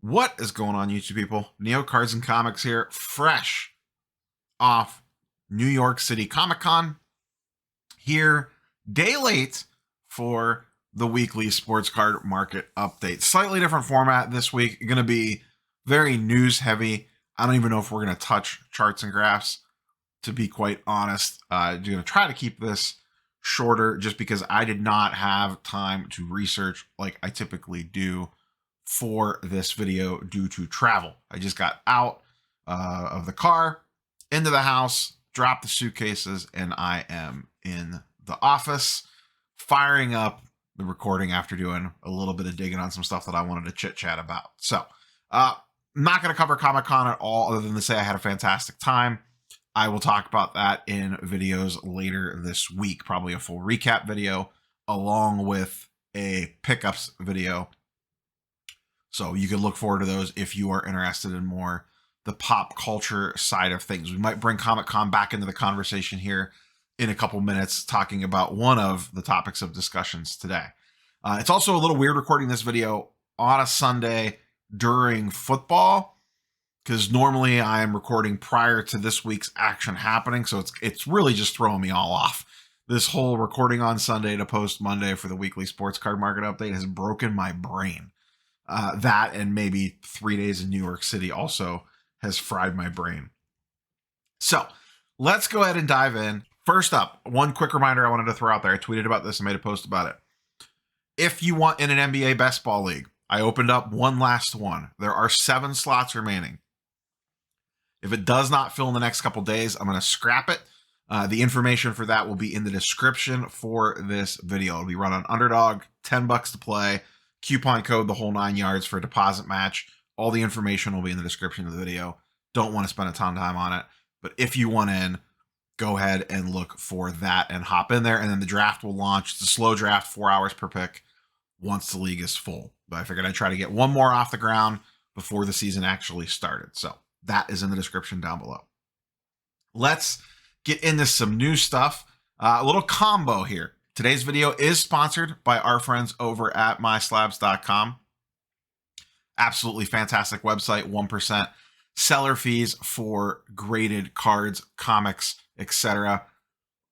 What is going on, YouTube people? Neo Cards and Comics here, fresh off New York City Comic Con. Here, day late for the weekly sports card market update. Slightly different format this week. Going to be very news heavy. I don't even know if we're going to touch charts and graphs, to be quite honest. I'm going to try to keep this shorter just because I did not have time to research like I typically do for this video due to travel. I just got out of the car, into the house, dropped the suitcases, and I am in the office firing up the recording after doing a little bit of digging on some stuff that I wanted to chit chat about. So, I'm not going to cover Comic-Con at all other than to say I had a fantastic time. I will talk about that in videos later this week, probably a full recap video along with a pickups video. So you can look forward to those if you are interested in more the pop culture side of things. We might bring Comic-Con back into the conversation here in a couple minutes, talking about one of the topics of discussions today. It's also a little weird recording this video on a Sunday during football, because normally I am recording prior to this week's action happening. So it's really just throwing me all off. This whole recording on Sunday to post Monday for the weekly sports card market update has broken my brain. That and maybe 3 days in New York City also has fried my brain. So let's go ahead and dive in. First up, one quick reminder I wanted to throw out there. I tweeted about this and made a post about it. If you want in an NBA best ball league, I opened up one last one. There are 7 slots remaining. If it does not fill in the next couple days, I'm going to scrap it. The information for that will be in the description for this video. It'll be run on Underdog, $10 to play. Coupon code the whole 9 yards for a deposit match. All the information will be in the description of the video. Don't want to spend a ton of time on it, but if you want in, go ahead and look for that and hop in there. And then the draft will launch. It's a slow draft, 4 hours per pick once the league is full. But I figured I'd try to get one more off the ground before the season actually started. So that is in the description down below. Let's get into some new stuff. A little combo here. Today's video is sponsored by our friends over at myslabs.com. Absolutely fantastic website, 1% seller fees for graded cards, comics, etc.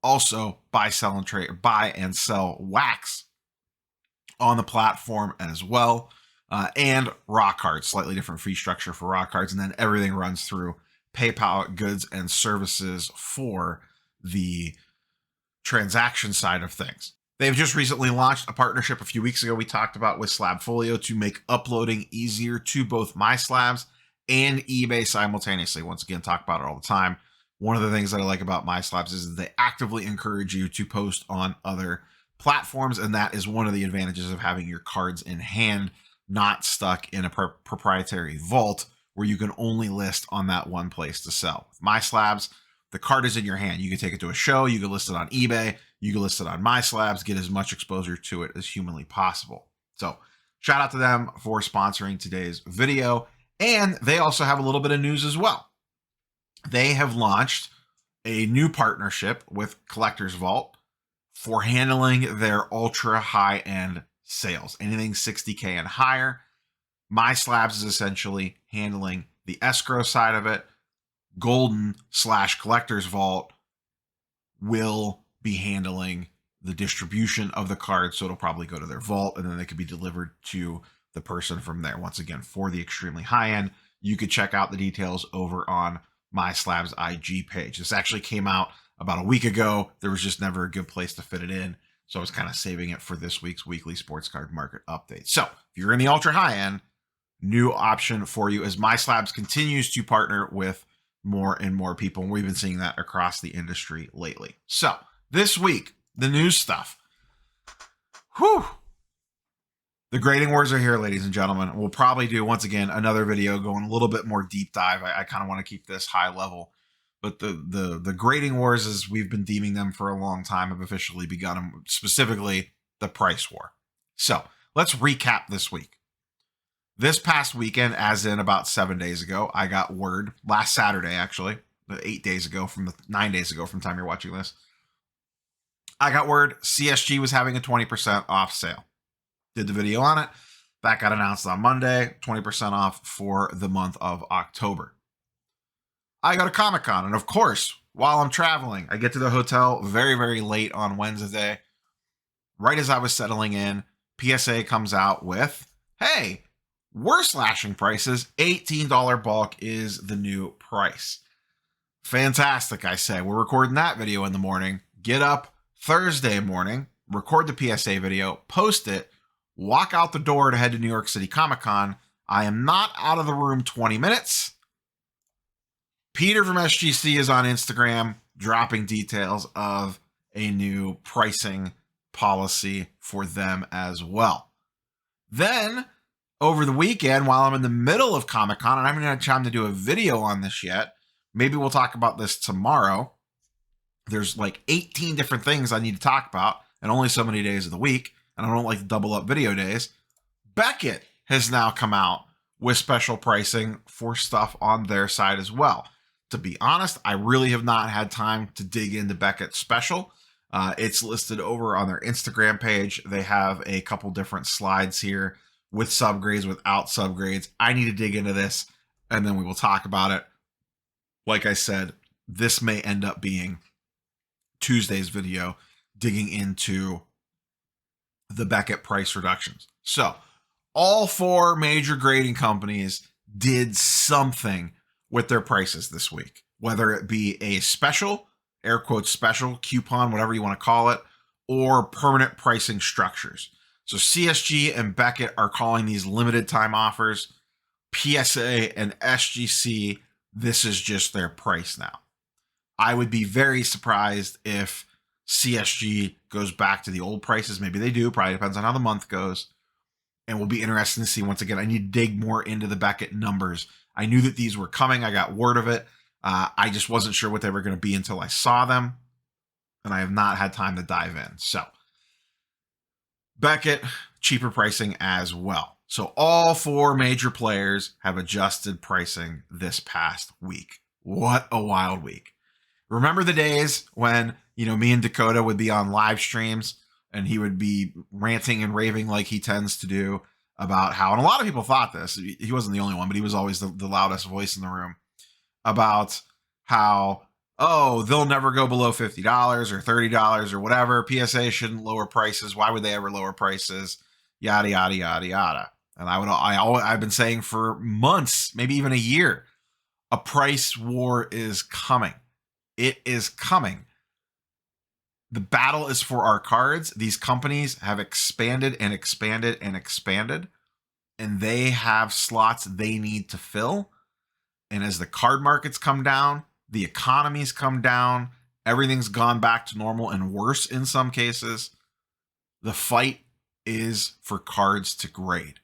Also, buy and sell wax on the platform as well. And raw cards, slightly different fee structure for raw cards. And then everything runs through PayPal goods and services for the transaction side of things. They've just recently launched a partnership a few weeks ago we talked about with Slabfolio to make uploading easier to both MySlabs and eBay simultaneously. Once again, talk about it all the time. One of the things that I like about MySlabs is that they actively encourage you to post on other platforms, and that is one of the advantages of having your cards in hand, not stuck in a proprietary vault where you can only list on that one place to sell. With MySlabs, the card is in your hand. You can take it to a show. You can list it on eBay. You can list it on MySlabs. Get as much exposure to it as humanly possible. So shout out to them for sponsoring today's video. And they also have a little bit of news as well. They have launched a new partnership with Collectors Vault for handling their ultra high-end sales. Anything 60K and higher. MySlabs is essentially handling the escrow side of it. Golden/Collectors Vault will be handling the distribution of the cards, so it'll probably go to their vault and then they could be delivered to the person from there. Once again, for the extremely high end, you could check out the details over on MySlab's IG page. This actually came out about a week ago. There was just never a good place to fit it in, so I was kind of saving it for this week's weekly sports card market update. So if you're in the ultra high end, new option for you as MySlabs continues to partner with more and more people. And we've been seeing that across the industry lately. So this week, the news stuff. Whew. The grading wars are here, ladies and gentlemen. We'll probably do, once again, another video going a little bit more deep dive. I kind of want to keep this high level. But the grading wars, as we've been deeming them for a long time, have officially begun, specifically the price war. So let's recap this week. This past weekend, as in about 7 days ago, I got word, last Saturday actually, 8 days ago from 9 days ago from the time you're watching this, I got word CSG was having a 20% off sale. Did the video on it. That got announced on Monday, 20% off for the month of October. I go to Comic-Con, and of course, while I'm traveling, I get to the hotel very, very late on Wednesday. Right as I was settling in, PSA comes out with, hey, we're slashing prices. $18 bulk is the new price. Fantastic, I say. We're recording that video in the morning. Get up Thursday morning, record the PSA video, post it, walk out the door to head to New York City Comic-Con. I am not out of the room 20 minutes. Peter from SGC is on Instagram dropping details of a new pricing policy for them as well. Then, over the weekend, while I'm in the middle of Comic-Con, and I haven't had time to do a video on this yet, maybe we'll talk about this tomorrow. There's like 18 different things I need to talk about, and only so many days of the week, and I don't like to double up video days. Beckett has now come out with special pricing for stuff on their side as well. To be honest, I really have not had time to dig into Beckett's special. It's listed over on their Instagram page. They have a couple different slides here with subgrades, without subgrades. I need to dig into this, and then we will talk about it. Like I said, this may end up being Tuesday's video, digging into the Beckett price reductions. So, all four major grading companies did something with their prices this week, whether it be a special, air quotes special, coupon, whatever you want to call it, or permanent pricing structures. So CSG and Beckett are calling these limited time offers. PSA and SGC, this is just their price now. I would be very surprised if CSG goes back to the old prices. Maybe they do, probably depends on how the month goes. And we'll be interested to see. Once again, I need to dig more into the Beckett numbers. I knew that these were coming. I got word of it. I just wasn't sure what they were going to be until I saw them. And I have not had time to dive in. So, Beckett, cheaper pricing as well. So all four major players have adjusted pricing this past week. What a wild week. Remember the days when, me and Dakota would be on live streams and he would be ranting and raving like he tends to do about how, and a lot of people thought this, he wasn't the only one, but he was always the loudest voice in the room, about how, oh, they'll never go below $50 or $30 or whatever. PSA shouldn't lower prices. Why would they ever lower prices? Yada, yada, yada, yada. And I've been saying for months, maybe even a year, a price war is coming. It is coming. The battle is for our cards. These companies have expanded and expanded and expanded, and they have slots they need to fill. And as the card markets come down, the economies come down, everything's gone back to normal and worse in some cases. The fight is for cards to grade.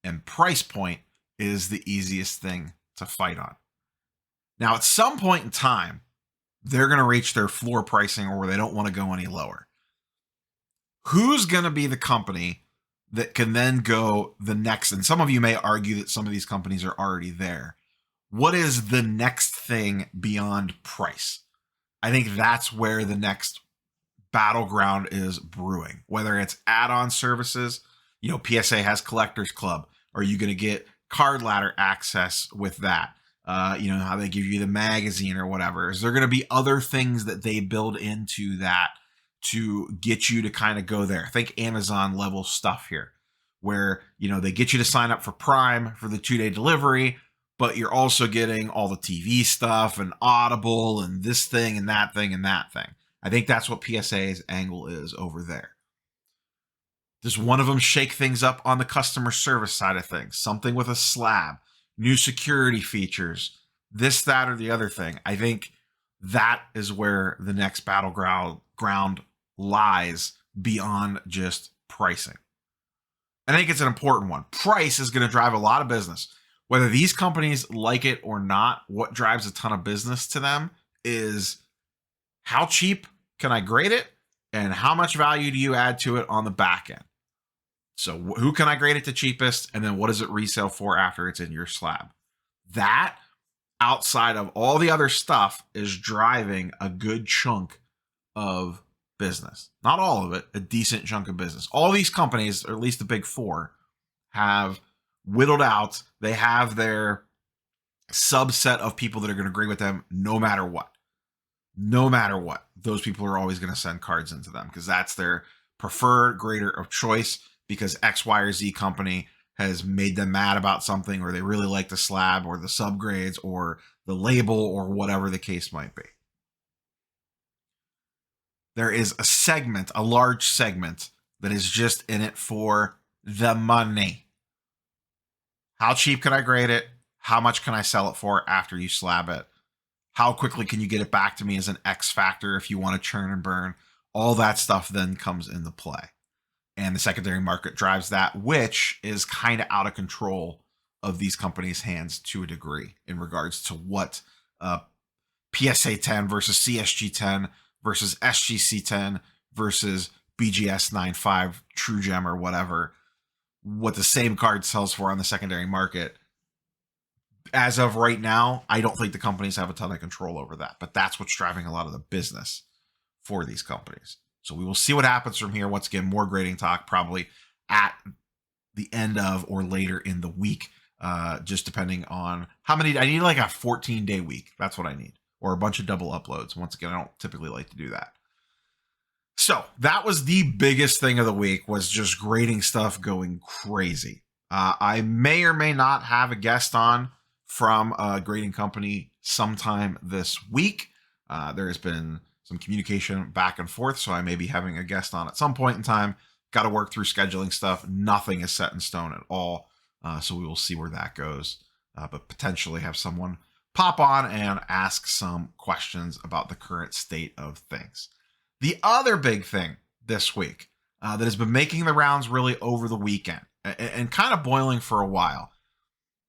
And price point is the easiest thing to fight on. Now, at some point in time, they're going to reach their floor pricing or where they don't want to go any lower. Who's going to be the company that can then go the next? And some of you may argue that some of these companies are already there. What is the next thing beyond price? I think that's where the next battleground is brewing. Whether it's add-on services, PSA has Collectors Club. Are you going to get Card Ladder access with that? How they give you the magazine or whatever. Is there going to be other things that they build into that to get you to kind of go there? Think Amazon level stuff here, where, they get you to sign up for Prime for the 2-day delivery, but you're also getting all the TV stuff and Audible and this thing and that thing and that thing. I think that's what PSA's angle is over there. Does one of them shake things up on the customer service side of things? Something with a slab, new security features, this, that, or the other thing. I think that is where the next battleground lies beyond just pricing. I think it's an important one. Price is going to drive a lot of business. Whether these companies like it or not, what drives a ton of business to them is how cheap can I grade it and how much value do you add to it on the back end? So who can I grade it to cheapest? And then what does it resell for after it's in your slab? That, outside of all the other stuff, is driving a good chunk of business. Not all of it, a decent chunk of business. All these companies, or at least the big four, have whittled out. They have their subset of people that are going to agree with them no matter what. No matter what, those people are always going to send cards into them because that's their preferred grader of choice, because X, Y, or Z company has made them mad about something, or they really like the slab or the subgrades or the label or whatever the case might be. There is a segment, a large segment, that is just in it for the money. How cheap can I grade it? How much can I sell it for after you slab it? How quickly can you get it back to me as an X factor if you want to churn and burn? All that stuff then comes into play. And the secondary market drives that, which is kind of out of control of these companies' hands to a degree in regards to what PSA 10 versus CSG 10 versus SGC 10 versus BGS 95 True Gem or whatever, what the same card sells for on the secondary market. As of right now, I don't think the companies have a ton of control over that, but that's what's driving a lot of the business for these companies. So we will see what happens from here. Once again, more grading talk probably at the end of or later in the week, just depending on how many. I need like a 14-day week. That's what I need, or a bunch of double uploads. Once again, I don't typically like to do that. So that was the biggest thing of the week, was just grading stuff going crazy. I may or may not have a guest on from a grading company sometime this week. There has been some communication back and forth, so I may be having a guest on at some point in time. Got to work through scheduling stuff. Nothing is set in stone at all, so we will see where that goes. But potentially have someone pop on and ask some questions about the current state of things. The other big thing this week that has been making the rounds really over the weekend and kind of boiling for a while,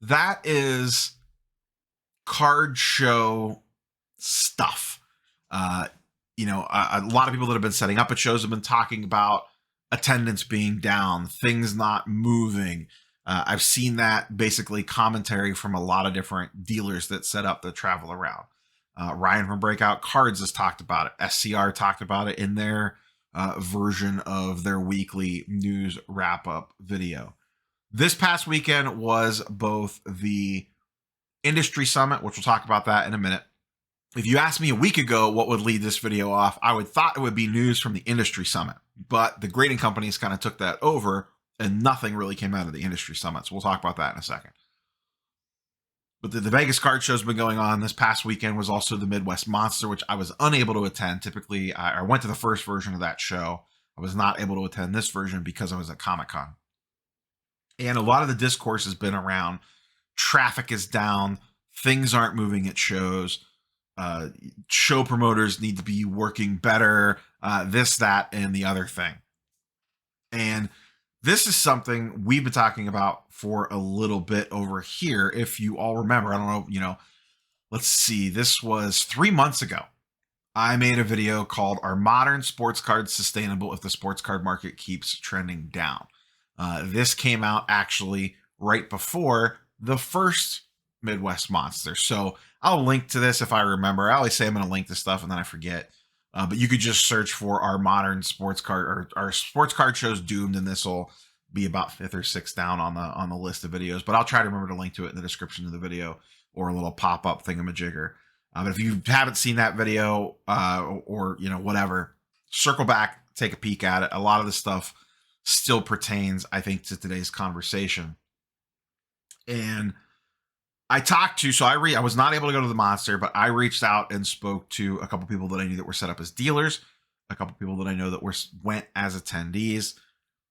that is card show stuff. A lot of people that have been setting up at shows have been talking about attendance being down, things not moving. I've seen that basically commentary from a lot of different dealers that set up the travel around. Ryan from Breakout Cards has talked about it. SCR talked about it in their version of their weekly news wrap-up video. This past weekend was both the Industry Summit, which we'll talk about that in a minute. If you asked me a week ago what would lead this video off, I would thought it would be news from the Industry Summit. But the grading companies kind of took that over, and nothing really came out of the Industry Summit. So we'll talk about that in a second. But the Vegas card show's been going on. This past weekend was also the Midwest Monster, which I was unable to attend. Typically, I went to the first version of that show. I was not able to attend this version because I was at Comic-Con. And a lot of the discourse has been around traffic is down, things aren't moving at shows, show promoters need to be working better, this, that, and the other thing. And this is something we've been talking about for a little bit over here. If you all remember, I don't know, let's see, this was 3 months ago. I made a video called "Are Modern Sports Cards Sustainable If the Sports Card Market Keeps Trending Down?" This came out actually right before the first Midwest Monster. So I'll link to this if I remember. I always say I'm going to link to stuff and then I forget. But you could just search for "Our Modern Sports Card" or "Our Sports Card Shows Doomed," and this will be about 5th or 6th down on the list of videos. But I'll try to remember to link to it in the description of the video or a little pop-up thingamajigger. But if you haven't seen that video or whatever, circle back, take a peek at it. A lot of the stuff still pertains, I think, to today's conversation. And I talked to, I was not able to go to the Monster, but I reached out and spoke to a couple people that I knew that were set up as dealers, a couple people that I know that went as attendees.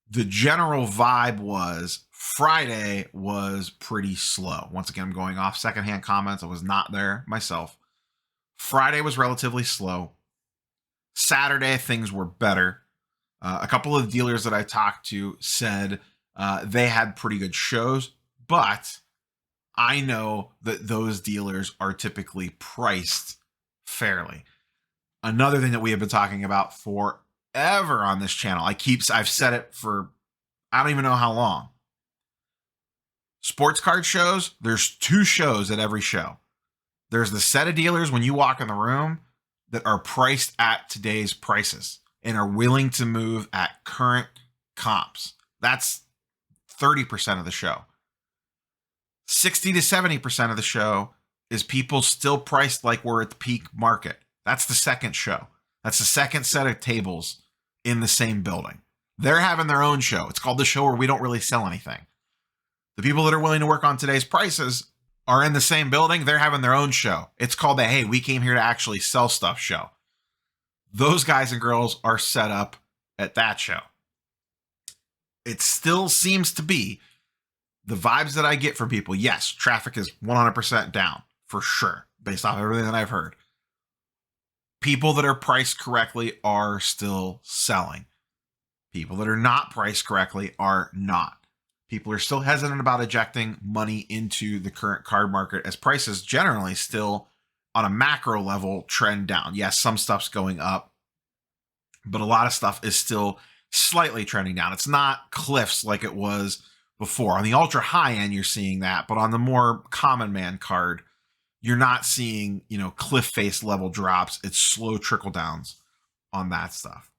The general vibe was Friday was pretty slow. Once again, I'm going off secondhand comments. I was not there myself. Friday was relatively slow. Saturday, things were better. A couple of dealers that I talked to said they had pretty good shows, but I know that those dealers are typically priced fairly. Another thing that we have been talking about forever on this channel, I've said it for I don't even know how long. Sports card shows, there's 2 shows at every show. There's the set of dealers when you walk in the room that are priced at today's prices and are willing to move at current comps. That's 30% of the show. 60 to 70% of the show is people still priced like we're at the peak market. That's the second show. That's the second set of tables in the same building. They're having their own show. It's called the show where we don't really sell anything. The people that are willing to work on today's prices are in the same building. They're having their own show. It's called the, hey, we came here to actually sell stuff show. Those guys and girls are set up at that show. It still seems to be the vibes that I get from people. Yes, traffic is 100% down for sure, based off everything that I've heard. People that are priced correctly are still selling. People that are not priced correctly are not. People are still hesitant about ejecting money into the current card market as prices generally still on a macro level trend down. Yes, some stuff's going up, but a lot of stuff is still slightly trending down. It's not cliffs like it was before. On the ultra high end, you're seeing that, but on the more common man card, you're not seeing, cliff face level drops. It's slow trickle downs on that stuff.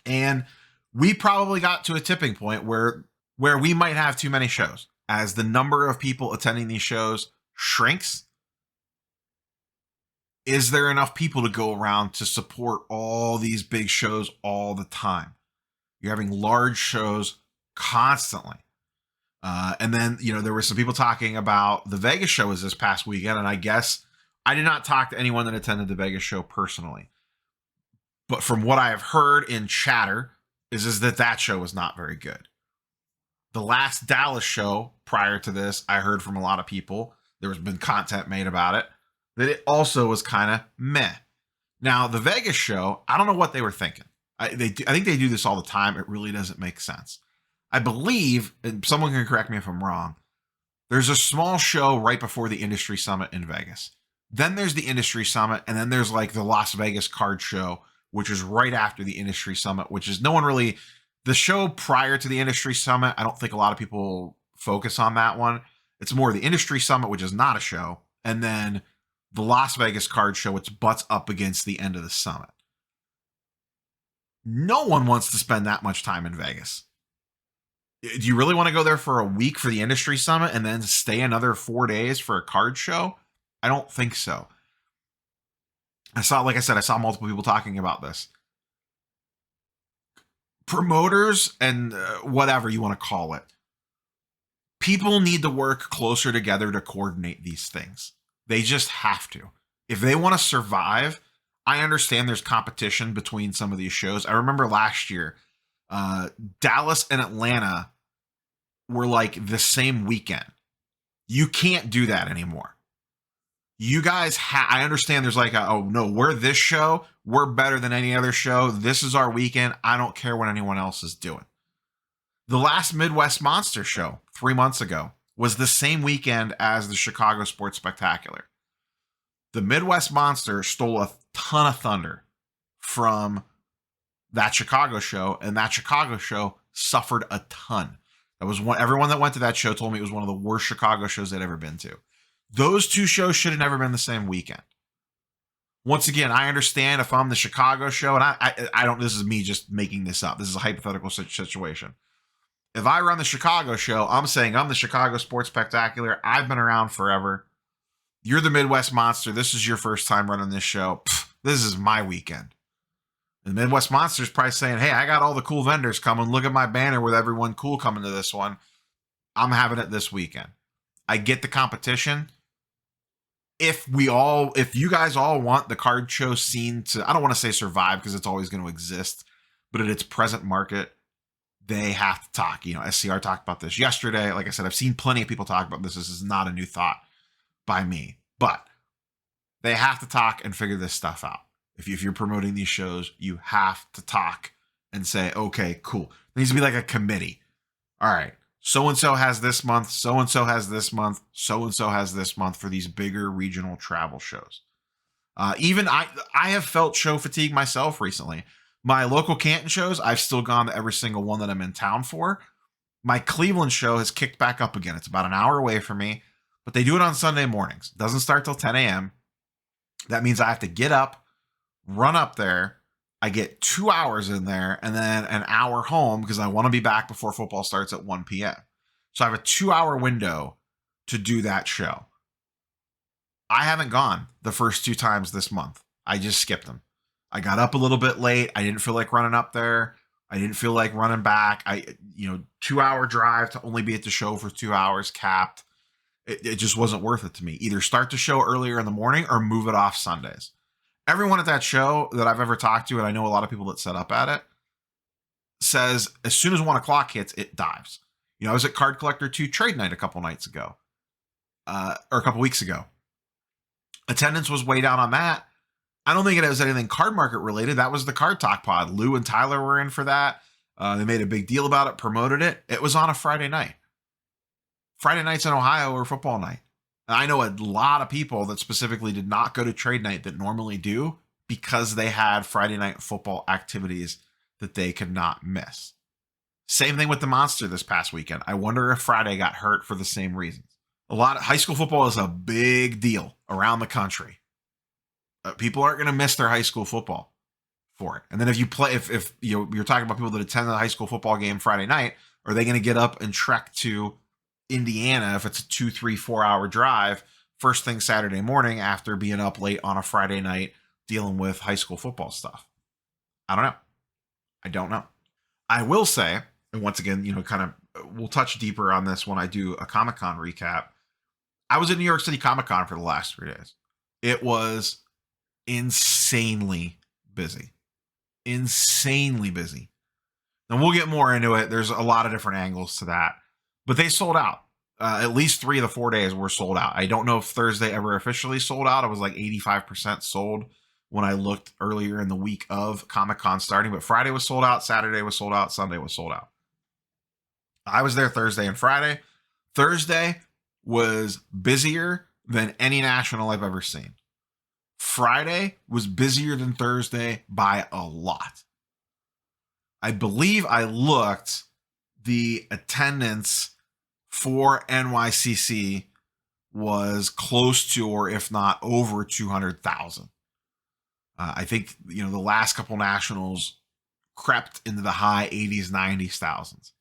And we probably got to a tipping point where we might have too many shows. As the number of people attending these shows shrinks, is there enough people to go around to support all these big shows all the time? You're having large shows constantly. And then, there were some people talking about the Vegas show was this past weekend. And I guess I did not talk to anyone that attended the Vegas show personally. But from what I have heard in chatter is that show was not very good. The last Dallas show prior to this, I heard from a lot of people, there's been content made about it, that it also was kind of meh. Now, the Vegas show, I don't know what they were thinking. I think they do this all the time. It really doesn't make sense. I believe, and someone can correct me if I'm wrong, there's a small show right before the Industry Summit in Vegas. Then there's the Industry Summit, and then there's like the Las Vegas Card Show, which is right after the Industry Summit, which is no one really... The show prior to the Industry Summit, I don't think a lot of people focus on that one. It's more the Industry Summit, which is not a show, and then the Las Vegas Card Show, which butts up against the end of the summit. No one wants to spend that much time in Vegas. Do you really want to go there for a week for the Industry Summit and then stay another 4 days for a card show? I don't think so. Like I said, I saw multiple people talking about this. Promoters and whatever you want to call it, people need to work closer together to coordinate these things. They just have to. If they want to survive, I understand there's competition between some of these shows. I remember last year, Dallas and Atlanta were like the same weekend. You can't do that anymore. You guys, I understand there's like, oh no, we're this show. We're better than any other show. This is our weekend. I don't care what anyone else is doing. The last Midwest Monster show 3 months ago was the same weekend as the Chicago Sports Spectacular. The Midwest Monster stole a ton of thunder from that Chicago show, and that Chicago show suffered a ton. Everyone that went to that show told me it was one of the worst Chicago shows they'd ever been to. Those two shows should have never been the same weekend. Once again, I understand if I'm the Chicago show, and I don't, this is me just making this up. This is a hypothetical situation. If I run the Chicago show, I'm saying I'm the Chicago Sports Spectacular. I've been around forever. You're the Midwest Monster. This is your first time running this show. This is my weekend. The Midwest Monster's probably saying, hey, I got all the cool vendors coming. Look at my banner with everyone cool coming to this one. I'm having it this weekend. I get the competition. If you guys all want the card show scene to, I don't want to say survive because it's always going to exist, but at its present market, they have to talk. SCR talked about this yesterday. Like I said, I've seen plenty of people talk about this. This is not a new thought by me, but they have to talk and figure this stuff out. If you're promoting these shows, you have to talk and say, okay, cool. There needs to be like a committee. All right. So-and-so has this month, so-and-so has this month, so-and-so has this month for these bigger regional travel shows. Even I have felt show fatigue myself recently. My local Canton shows, I've still gone to every single one that I'm in town for. My Cleveland show has kicked back up again. It's about an hour away from me, but they do it on Sunday mornings. It doesn't start till 10 a.m. That means I have to get up, run up there. I get 2 hours in there and then an hour home because I want to be back before football starts at 1 p.m. So I have a 2-hour window to do that show. I haven't gone the first 2 times this month. I just skipped them. I got up a little bit late. I didn't feel like running up there. I didn't feel like running back. 2-hour drive to only be at the show for 2 hours capped. It just wasn't worth it to me. Either start the show earlier in the morning or move it off Sundays. Everyone at that show that I've ever talked to, and I know a lot of people that set up at it, says as soon as 1 o'clock hits, it dives. I was at Card Collector 2 trade night a couple nights ago, or a couple weeks ago. Attendance was way down on that. I don't think it has anything card market related. That was the Card Talk pod. Lou and Tyler were in for that. They made a big deal about it, promoted it. It was on a Friday night. Friday nights in Ohio are football night. And I know a lot of people that specifically did not go to trade night that normally do because they had Friday night football activities that they could not miss. Same thing with the Monster this past weekend. I wonder if Friday got hurt for the same reasons. A lot of high school football is a big deal around the country. People aren't going to miss their high school football for it. And then if you play, if you're talking about people that attend the high school football game Friday night, are they going to get up and trek to Indiana if it's a 2, 3, 4-hour drive first thing Saturday morning after being up late on a Friday night dealing with high school football stuff? I don't know. I don't know. I will say, and once again, we'll touch deeper on this when I do a Comic-Con recap. I was in New York City Comic-Con for the last 3 days. It was insanely busy. Insanely busy. And we'll get more into it. There's a lot of different angles to that. But they sold out. At least 3 of the 4 days were sold out. I don't know if Thursday ever officially sold out. It was like 85% sold when I looked earlier in the week of Comic-Con starting. But Friday was sold out. Saturday was sold out. Sunday was sold out. I was there Thursday and Friday. Thursday was busier than any national I've ever seen. Friday was busier than Thursday by a lot. I believe I looked, the attendance for NYCC was close to, or if not over 200,000. I think, the last couple nationals crept into the high 80s, 90s thousands.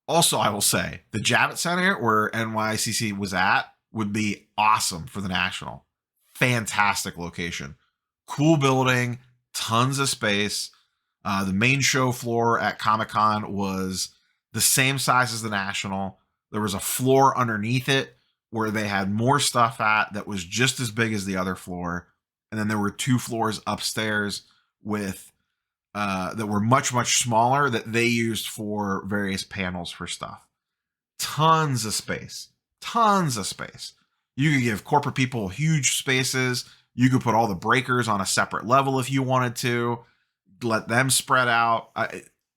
Also, I will say the Javits Center where NYCC was at would be awesome for the national. Fantastic location. Cool building, tons of space. The main show floor at Comic-Con was the same size as the national. There was a floor underneath it where they had more stuff at that was just as big as the other floor. And then there were 2 floors upstairs with that were much, much smaller that they used for various panels for stuff. Tons of space. Tons of space. You could give corporate people huge spaces. You could put all the breakers on a separate level if you wanted to. Let them spread out.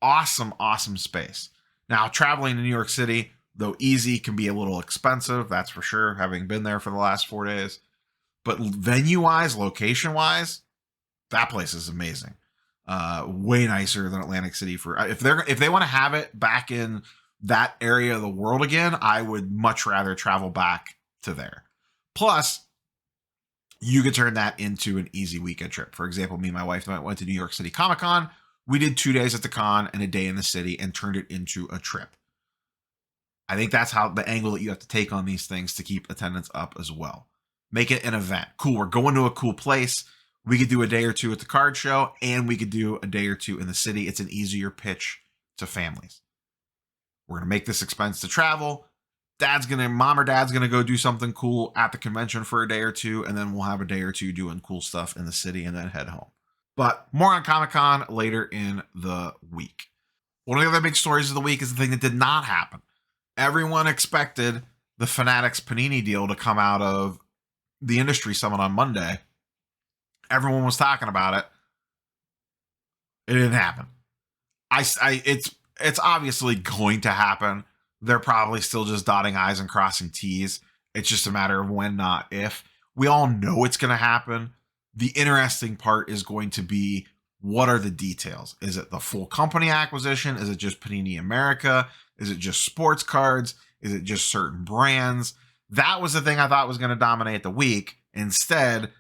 Awesome, awesome space. Now, traveling to New York City, though easy, can be a little expensive. That's for sure, having been there for the last 4 days. But venue-wise, location-wise, that place is amazing. Way nicer than Atlantic City. If they want to have it back in that area of the world again, I would much rather travel back to there. Plus, you could turn that into an easy weekend trip. For example, me and my wife went to New York City Comic Con. We did 2 days at the con and a day in the city and turned it into a trip. I think that's how the angle that you have to take on these things to keep attendance up as well. Make it an event. Cool, we're going to a cool place. We could do a day or 2 at the card show, and we could do a day or 2 in the city. It's an easier pitch to families. We're going to make this expense to travel. Mom or dad's going to go do something cool at the convention for a day or 2, and then we'll have a day or 2 doing cool stuff in the city and then head home. But more on Comic-Con later in the week. One of the other big stories of the week is the thing that did not happen. Everyone expected the Fanatics-Panini deal to come out of the industry summit on Monday. Everyone was talking about it. It didn't happen. It's obviously going to happen. They're probably still just dotting I's and crossing T's. It's just a matter of when, not if. We all know it's going to happen. The interesting part is going to be, what are the details? Is it the full company acquisition? Is it just Panini America? Is it just sports cards? Is it just certain brands? That was the thing I thought was going to dominate the week. Instead,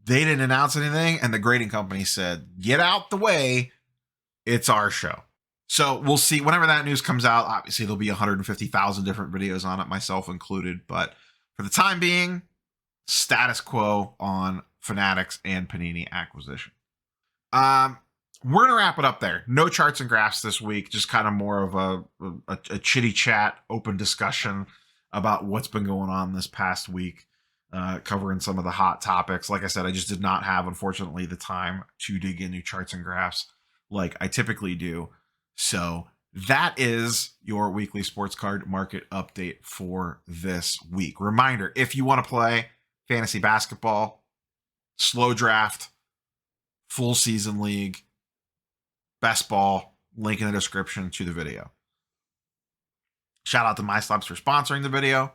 they didn't announce anything, and the grading company said, get out the way, it's our show. So we'll see. Whenever that news comes out, obviously there'll be 150,000 different videos on it, myself included. But for the time being, status quo on Fanatics and Panini acquisition. We're going to wrap it up there. No charts and graphs this week, just kind of more of a chitty chat, open discussion about what's been going on this past week, covering some of the hot topics. Like I said, I just did not have, unfortunately, the time to dig into charts and graphs like I typically do. So that is your weekly sports card market update for this week. Reminder, if you want to play fantasy basketball, slow draft, full season league, best ball, link in the description to the video. Shout out to MySlabs for sponsoring the video.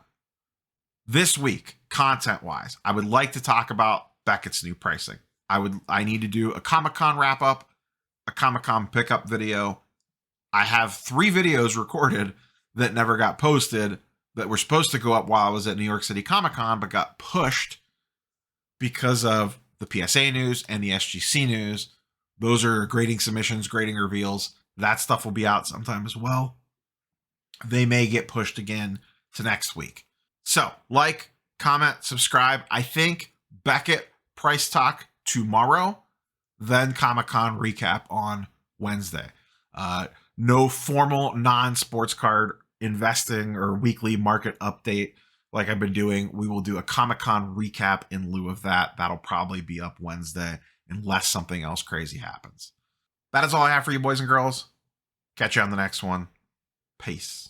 This week, content-wise, I would like to talk about Beckett's new pricing. I need to do a Comic-Con wrap-up, a Comic-Con pickup video. I have 3 videos recorded that never got posted that were supposed to go up while I was at New York City Comic-Con, but got pushed because of the PSA news and the SGC news. Those are grading submissions, grading reveals. That stuff will be out sometime as well. They may get pushed again to next week. So, like, comment, subscribe. I think Beckett price talk tomorrow, then Comic-Con recap on Wednesday. No formal non-sports card investing or weekly market update like I've been doing. We will do a Comic-Con recap in lieu of that. That'll probably be up Wednesday unless something else crazy happens. That is all I have for you, boys and girls. Catch you on the next one. Peace.